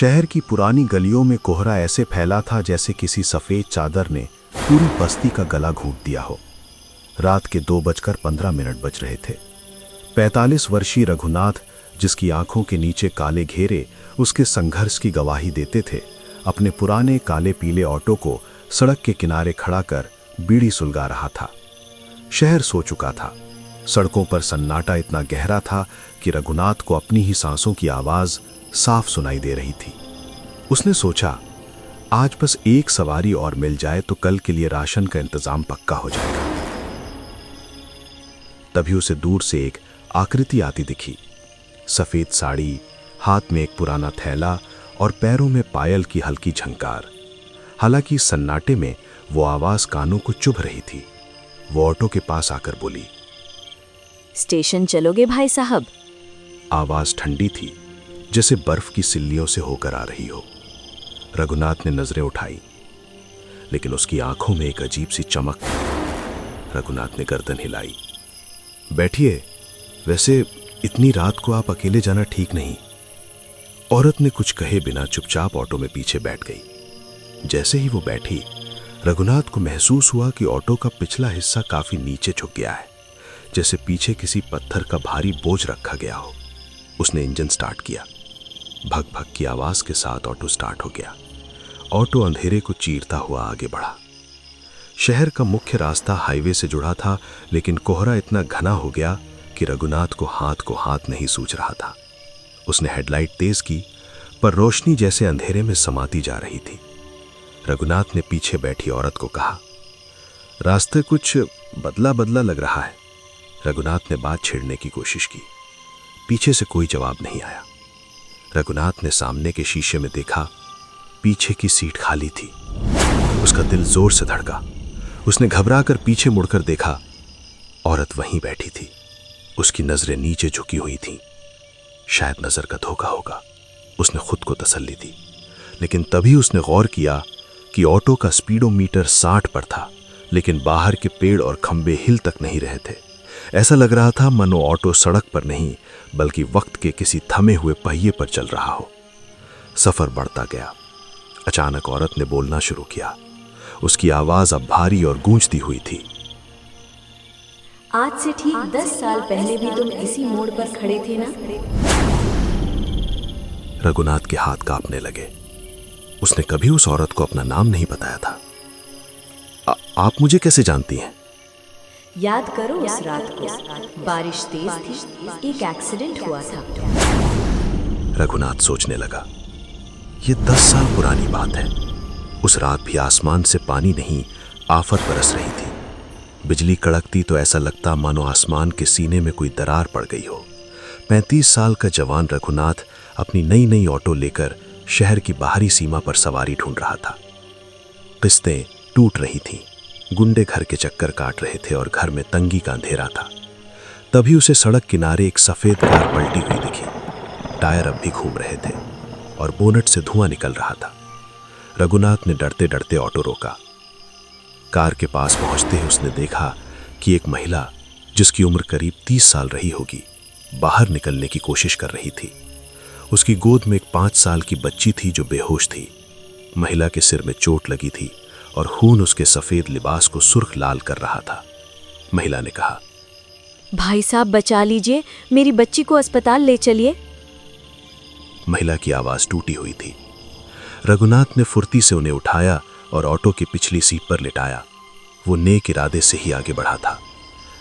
शहर की पुरानी गलियों में कोहरा ऐसे फैला था जैसे किसी सफेद चादर ने पूरी बस्ती का गला घूंट दिया हो। रात के 2:15 बज रहे थे। 45 वर्षीय रघुनाथ, जिसकी आंखों के नीचे काले घेरे उसके संघर्ष की गवाही देते थे, अपने पुराने काले पीले ऑटो को सड़क के किनारे खड़ा कर बीड़ी सुलगा रहा था। शहर सो चुका था। सड़कों पर सन्नाटा इतना गहरा था कि रघुनाथ को अपनी ही सांसों की आवाज साफ सुनाई दे रही थी। उसने सोचा, आज बस एक सवारी और मिल जाए तो कल के लिए राशन का इंतजाम पक्का हो जाएगा। तभी उसे दूर से एक आकृति आती दिखी। सफेद साड़ी, हाथ में एक पुराना थैला और पैरों में पायल की हल्की झंकार। हालांकि सन्नाटे में वो आवाज कानों को चुभ रही थी। वो ऑटो के पास आकर बोली, स्टेशन चलोगे भाई साहब? आवाज ठंडी थी, जैसे बर्फ की सिल्लियों से होकर आ रही हो। रघुनाथ ने नजरें उठाई, लेकिन उसकी आंखों में एक अजीब सी चमक थी। रघुनाथ ने गर्दन हिलाई। बैठिए, वैसे इतनी रात को आप अकेले जाना ठीक नहीं। औरत ने कुछ कहे बिना चुपचाप ऑटो में पीछे बैठ गई। जैसे ही वो बैठी, रघुनाथ को महसूस हुआ कि ऑटो का पिछला हिस्सा काफी नीचे झुक गया है, जैसे पीछे किसी पत्थर का भारी बोझ रखा गया हो। उसने इंजन स्टार्ट किया। भग भग की आवाज के साथ ऑटो स्टार्ट हो गया। ऑटो अंधेरे को चीरता हुआ आगे बढ़ा। शहर का मुख्य रास्ता हाईवे से जुड़ा था, लेकिन कोहरा इतना घना हो गया कि रघुनाथ को हाथ नहीं सूझ रहा था। उसने हेडलाइट तेज की, पर रोशनी जैसे अंधेरे में समाती जा रही थी। रघुनाथ ने पीछे बैठी औरत को कहा, रास्ते कुछ बदला बदला लग रहा है। रघुनाथ ने बात छेड़ने की कोशिश की। पीछे से कोई जवाब नहीं आया। रघुनाथ ने सामने के शीशे में देखा, पीछे की सीट खाली थी। उसका दिल जोर से धड़का। उसने घबराकर पीछे मुड़कर देखा, औरत वहीं बैठी थी। उसकी नजरें नीचे झुकी हुई थीं। शायद नजर का धोखा होगा, उसने खुद को तसल्ली दी। लेकिन तभी उसने गौर किया कि ऑटो का स्पीडोमीटर 60 पर था, लेकिन बाहर के पेड़ और खंबे हिल तक नहीं रहे थे। ऐसा लग रहा था मानो ऑटो सड़क पर नहीं, बल्कि वक्त के किसी थमे हुए पहिए पर चल रहा हो। सफर बढ़ता गया। अचानक औरत ने बोलना शुरू किया। उसकी आवाज अब भारी और गूंजती हुई थी। आज से ठीक 10 साल पहले भी तुम इसी मोड़ पर खड़े थे ना? रघुनाथ के हाथ कांपने लगे। उसने कभी उस औरत को अपना नाम नहीं बताया था। आप मुझे कैसे जानती हैं? याद करो उस रात को, बारिश तेज थी, एक एक्सीडेंट हुआ था। रघुनाथ सोचने लगा, ये 10 साल पुरानी बात है। उस रात भी आसमान से पानी नहीं, आफत बरस रही थी। बिजली कड़कती तो ऐसा लगता मानो आसमान के सीने में कोई दरार पड़ गई हो। 35 साल का जवान रघुनाथ अपनी नई नई ऑटो लेकर शहर की बाहरी सीमा पर सवारी ढूंढ रहा था। किस्तें टूट रही थीं, गुंडे घर के चक्कर काट रहे थे और घर में तंगी का अंधेरा था। तभी उसे सड़क किनारे एक सफेद कार पलटी हुई दिखी। टायर अब भी घूम रहे थे और बोनट से धुआं निकल रहा था। रघुनाथ ने डरते डरते ऑटो रोका। कार के पास पहुंचते ही उसने देखा कि एक महिला, जिसकी उम्र करीब 30 साल रही होगी, बाहर निकलने की कोशिश कर रही थी। उसकी गोद में एक 5 साल की बच्ची थी जो बेहोश थी। महिला के सिर में चोट लगी थी और खून उसके सफेद लिबास को सुर्ख लाल कर रहा था। महिला ने कहा, भाई साहब बचा लीजिए, मेरी बच्ची को अस्पताल ले चलिए। महिला की आवाज टूटी हुई थी। रघुनाथ ने फुर्ती से उन्हें उठाया और ऑटो की पिछली सीट पर लिटाया। वो नेक इरादे से ही आगे बढ़ा था,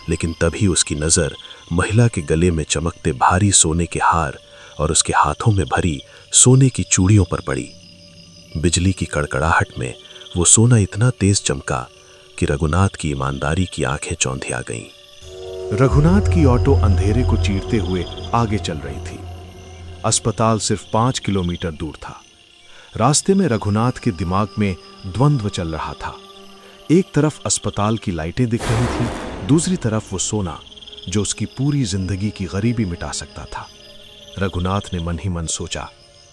लेकिन तभी उसकी नजर महिला के गले में चमकते भारी सोने के हार और उसके हाथों में भरी सोने की चूड़ियों पर पड़ी। बिजली की कड़कड़ाहट में वो सोना इतना तेज चमका कि रघुनाथ की ईमानदारी की आंखें चौंधिया गईं। रघुनाथ की ऑटो अंधेरे को चीरते हुए आगे चल रही थी। अस्पताल सिर्फ 5 किलोमीटर दूर था। रास्ते में रघुनाथ के दिमाग में द्वंद्व चल रहा था। एक तरफ अस्पताल की लाइटें दिख रही थी, दूसरी तरफ वो सोना जो उसकी पूरी जिंदगी की गरीबी मिटा सकता था। रघुनाथ ने मन ही मन सोचा,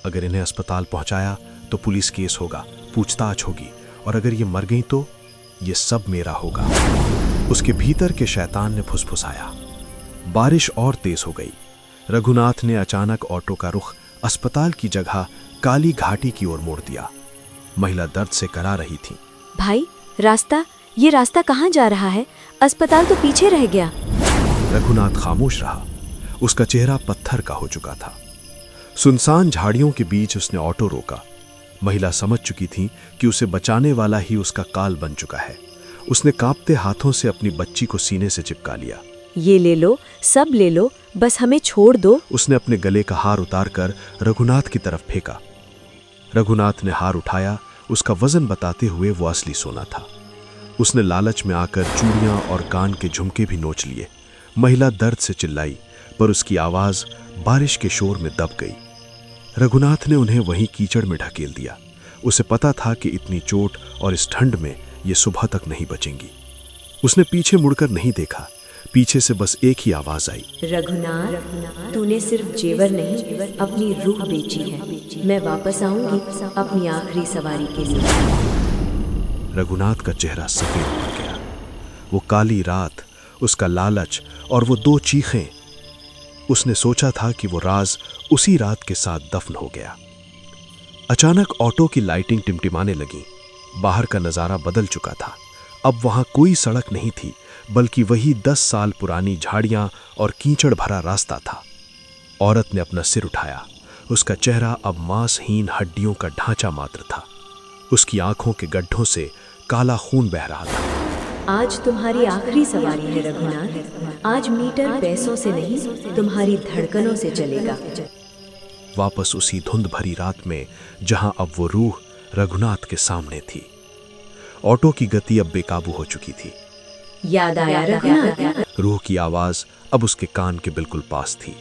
अगर इन्हें अस्पताल पहुंचाया तो पुलिस केस होगा, पूछताछ होगी, और अगर ये मर गई तो ये सब मेरा होगा। उसके भीतर के शैतान ने फुसफुसाया। बारिश और तेज हो गई। रघुनाथ ने अचानक ऑटो का रुख अस्पताल की जगह काली घाटी की ओर मोड़ दिया। महिला दर्द से करा रही थी। भाई, रास्ता, ये रास्ता कहाँ जा रहा है? अस्पताल तो पीछे रह गया। रघुनाथ खामोश रहा। उसका चेहरा पत्थर का हो चुका था। सुनसान झाड़ियों के बीच उसने ऑटो रोका। महिला समझ चुकी थी कि उसे बचाने वाला ही उसका काल बन चुका है। उसने कांपते हाथों से अपनी बच्ची को सीने से चिपका लिया। ये ले लो, सब ले लो, बस हमें छोड़ दो। उसने अपने गले का हार उतारकर रघुनाथ की तरफ फेंका। रघुनाथ ने हार उठाया। उसका वजन बताते हुए वो असली सोना था। उसने लालच में आकर चूड़ियां और कान के झुमके भी नोच लिए। महिला दर्द से चिल्लाई, पर उसकी आवाज बारिश के शोर में दब गई। रघुनाथ ने उन्हें वहीं कीचड़ में ढकेल दिया। उसे पता था कि इतनी चोट और इस ठंड में ये सुबह तक नहीं बचेंगी। उसने पीछे मुड़कर नहीं देखा। पीछे से बस एक ही आवाज आई, रघुनाथ, तूने सिर्फ जेवर नहीं, अपनी रूह बेची है। मैं वापस आऊंगी अपनी आखिरी सवारी के साथ। रघुनाथ का चेहरा सफेद पड़ गया। वो काली रात, उसका लालच और वो दो चीखें। उसने सोचा था कि वो राज उसी रात के साथ दफन हो गया। अचानक ऑटो की लाइटिंग टिमटिमाने लगी। बाहर का नजारा बदल चुका था। अब वहां कोई सड़क नहीं थी, बल्कि वही 10 साल पुरानी झाड़ियां और कीचड़ भरा रास्ता था। औरत ने अपना सिर उठाया। उसका चेहरा अब मांसहीन हड्डियों का ढांचा मात्र था। उसकी आंखों के गड्ढों से काला खून बह रहा था। आज तुम्हारी आखिरी सवारी है रघुनाथ। आज मीटर पैसों से नहीं, तुम्हारी धड़कनों से चलेगा। वापस उसी धुंध भरी रात में, जहां अब वो रूह रघुनाथ के सामने थी। ऑटो की गति अब बेकाबू हो चुकी थी। याद आया रघुनाथ? रूह की आवाज अब उसके कान के बिल्कुल पास थी।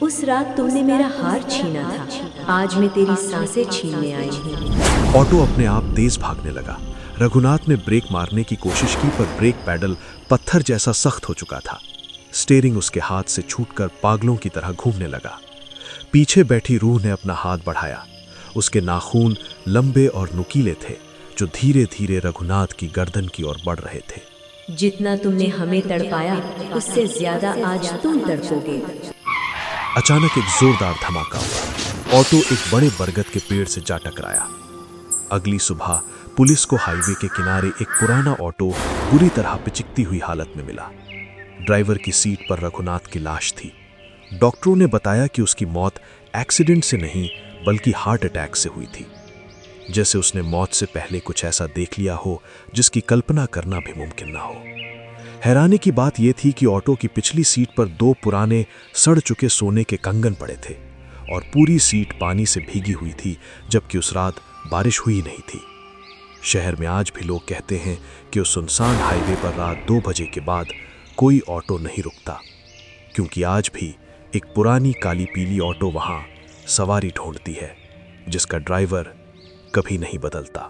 उस रात तुमने मेरा हार छीना था, आज मैं तेरी सांसें छीनने आई हूँ। ऑटो अपने आप तेज भागने लगा। रघुनाथ ने ब्रेक मारने की कोशिश की, पर ब्रेक पैडल पत्थर जैसा सख्त हो चुका था। स्टीयरिंग उसके हाथ से छूटकर पागलों की तरह घूमने लगा। पीछे बैठी रूह ने अपना हाथ बढ़ाया। उसके नाखून लंबे और नुकीले थे, जो धीरे धीरे रघुनाथ की गर्दन की ओर बढ़ रहे थे। जितना तुमने हमें तड़पाया, उससे ज्यादा आज तुम तड़पोगे। अचानक एक जोरदार धमाका हुआ। ऑटो एक बड़े बरगद के पेड़ से जा टकराया। अगली सुबह पुलिस को हाईवे के किनारे एक पुराना ऑटो बुरी तरह पिचकती हुई हालत में मिला। ड्राइवर की सीट पर रघुनाथ की लाश थी। डॉक्टरों ने बताया कि उसकी मौत एक्सीडेंट से नहीं, बल्कि हार्ट अटैक से हुई थी। जैसे उसने मौत से पहले कुछ ऐसा देख लिया हो जिसकी कल्पना करना भी मुमकिन ना हो। हैरानी की बात यह थी कि ऑटो की पिछली सीट पर 2 पुराने सड़ चुके सोने के कंगन पड़े थे और पूरी सीट पानी से भीगी हुई थी, जबकि उस रात बारिश हुई नहीं थी। शहर में आज भी लोग कहते हैं कि उस सुनसान हाईवे पर रात 2 बजे के बाद कोई ऑटो नहीं रुकता, क्योंकि आज भी एक पुरानी काली पीली ऑटो वहां सवारी ढूंढती है, जिसका ड्राइवर कभी नहीं बदलता।